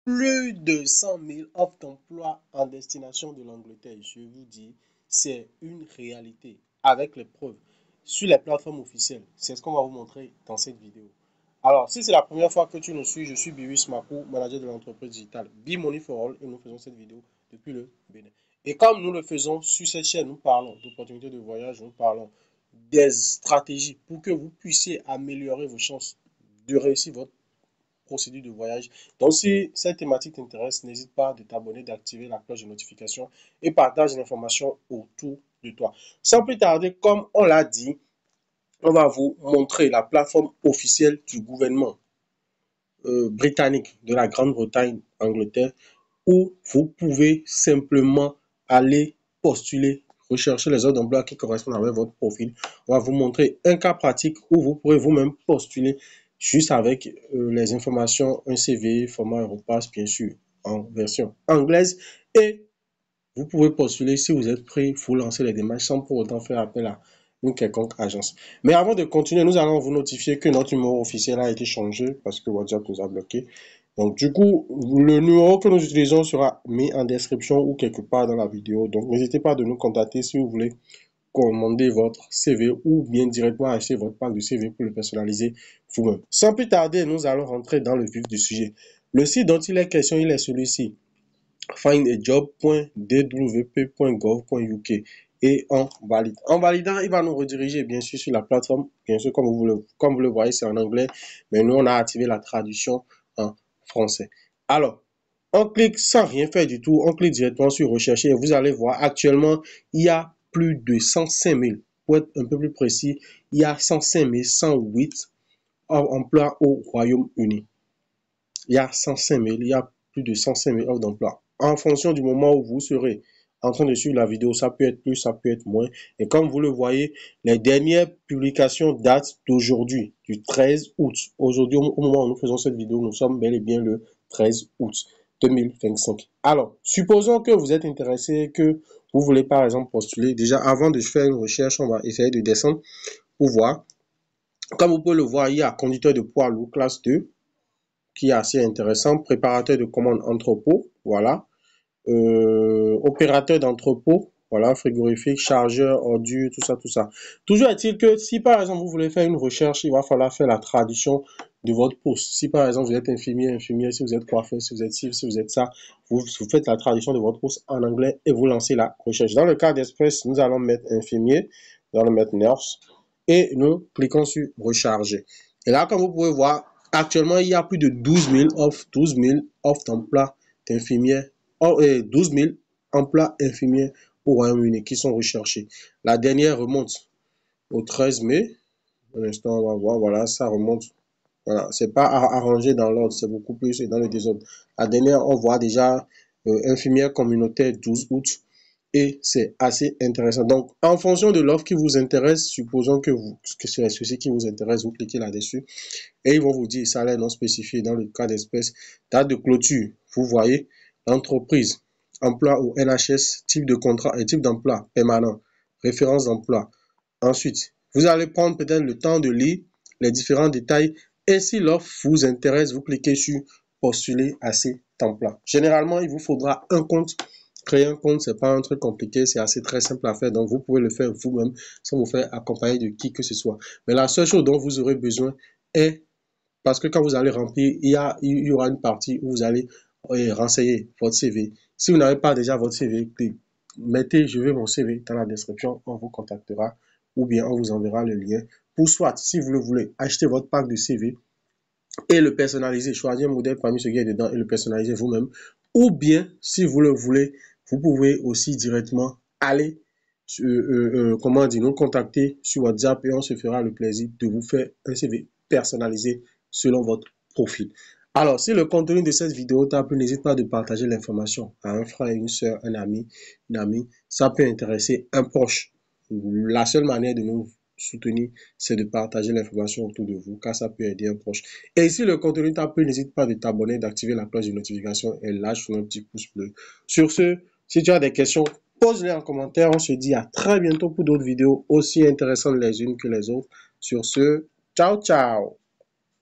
plus de 100 000 offres d'emploi en destination de l'Angleterre. Je vous dis, c'est une réalité avec les preuves sur les plateformes officielles. C'est ce qu'on va vous montrer dans cette vidéo. Alors, si c'est la première fois que tu nous suis, je suis Biwis Makou, manager de l'entreprise digitale Be-Money for All, et nous faisons cette vidéo depuis le Bénin. Et comme nous le faisons sur cette chaîne, nous parlons d'opportunités de voyage, nous parlons des stratégies pour que vous puissiez améliorer vos chances de réussir votre procédure de voyage. Donc, si cette thématique t'intéresse, n'hésite pas de t'abonner, d'activer la cloche de notification et partage l'information autour de toi. Sans plus tarder, comme on l'a dit, on va vous montrer la plateforme officielle du gouvernement britannique de la Grande-Bretagne, Angleterre, où vous pouvez simplement aller postuler, rechercher les offres d'emploi qui correspondent avec votre profil. On va vous montrer un cas pratique où vous pourrez vous-même postuler juste avec les informations, un CV, format Europass, bien sûr, en version anglaise. Et vous pouvez postuler si vous êtes prêt, vous lancer les démarches sans pour autant faire appel à une quelconque agence. Mais avant de continuer, nous allons vous notifier que notre numéro officiel a été changé parce que WhatsApp nous a bloqué. Donc, du coup, le numéro que nous utilisons sera mis en description ou quelque part dans la vidéo. Donc, n'hésitez pas de nous contacter si vous voulez commander votre CV ou bien directement acheter votre pack de CV pour le personnaliser vous-même. Sans plus tarder, nous allons rentrer dans le vif du sujet. Le site dont il est question, il est celui-ci: findajob.dwp.gov.uk, et on valide. En validant, il va nous rediriger bien sûr sur la plateforme. Bien sûr, comme vous le voyez, c'est en anglais, mais nous, on a activé la traduction en français. Alors, on clique sans rien faire du tout, on clique directement sur rechercher et vous allez voir actuellement, il y a plus de 105 000. Pour être un peu plus précis, il y a 105 108 emplois au Royaume-Uni. Il y a 105 000, il y a plus de 105 000 offres d'emploi. En fonction du moment où vous serez en train de suivre la vidéo, ça peut être plus, ça peut être moins. Et comme vous le voyez, les dernières publications datent d'aujourd'hui, du 13 août. Aujourd'hui, au moment où nous faisons cette vidéo, nous sommes bel et bien le 13 août 2025. Alors, supposons que vous êtes intéressé, que vous voulez par exemple postuler. Déjà, avant de faire une recherche, on va essayer de descendre pour voir. Comme vous pouvez le voir, il y a conducteur de poids lourd classe 2. Qui est assez intéressant, préparateur de commandes entrepôt, voilà, opérateur d'entrepôt, voilà, frigorifique, chargeur, ordures, tout ça, tout ça. Toujours est-il que si par exemple vous voulez faire une recherche, il va falloir faire la traduction de votre poste. Si par exemple vous êtes infirmier, si vous êtes coiffeur, si vous êtes ci, si vous êtes ça, vous faites la traduction de votre poste en anglais et vous lancez la recherche. Dans le cas d'Express, nous allons mettre infirmier, nous allons mettre nurse et nous cliquons sur recharger. Et là, comme vous pouvez voir, actuellement, il y a plus de 12 000 offres d'emploi d'infirmières, 12 000 emplois infirmiers au Royaume-Uni qui sont recherchés. La dernière remonte au 13 mai. Un instant, on va voir. Voilà, ça remonte. Voilà, c'est pas arrangé dans l'ordre, c'est beaucoup plus dans le désordre. La dernière, on voit déjà infirmière communautaire 12 août. Et c'est assez intéressant. Donc, en fonction de l'offre qui vous intéresse, supposons que c'est ceci qui vous intéresse, vous cliquez là-dessus et ils vont vous dire salaire non spécifié dans le cas d'espèce, date de clôture, vous voyez, l'entreprise, emploi ou NHS, type de contrat et type d'emploi permanent, référence d'emploi. Ensuite, vous allez prendre peut-être le temps de lire les différents détails et si l'offre vous intéresse, vous cliquez sur postuler à cet emploi. Généralement, il vous faudra un compte. Créer un compte, c'est pas un truc compliqué, c'est assez très simple à faire. Donc, vous pouvez le faire vous-même sans vous faire accompagner de qui que ce soit. Mais la seule chose dont vous aurez besoin est, parce que quand vous allez remplir, il y aura une partie où vous allez renseigner votre CV. Si vous n'avez pas déjà votre CV, mettez je veux mon CV dans la description, on vous contactera ou bien on vous enverra le lien pour soit, si vous le voulez, acheter votre pack de CV et le personnaliser, choisir un modèle parmi ceux qui est dedans et le personnaliser vous-même. Ou bien, si vous le voulez, vous pouvez aussi directement aller comment dire, nous contacter sur WhatsApp et on se fera le plaisir de vous faire un CV personnalisé selon votre profil. Alors, si le contenu de cette vidéo t'a plu, n'hésite pas de partager l'information à un frère, une soeur, un ami, une amie. Ça peut intéresser un proche. La seule manière de nous soutenir, c'est de partager l'information autour de vous, car ça peut aider un proche. Et si le contenu t'a plu, n'hésite pas de t'abonner, d'activer la cloche de notification et lâche un petit pouce bleu. Sur ce, si tu as des questions, pose-les en commentaire. On se dit à très bientôt pour d'autres vidéos aussi intéressantes les unes que les autres. Sur ce, ciao, ciao!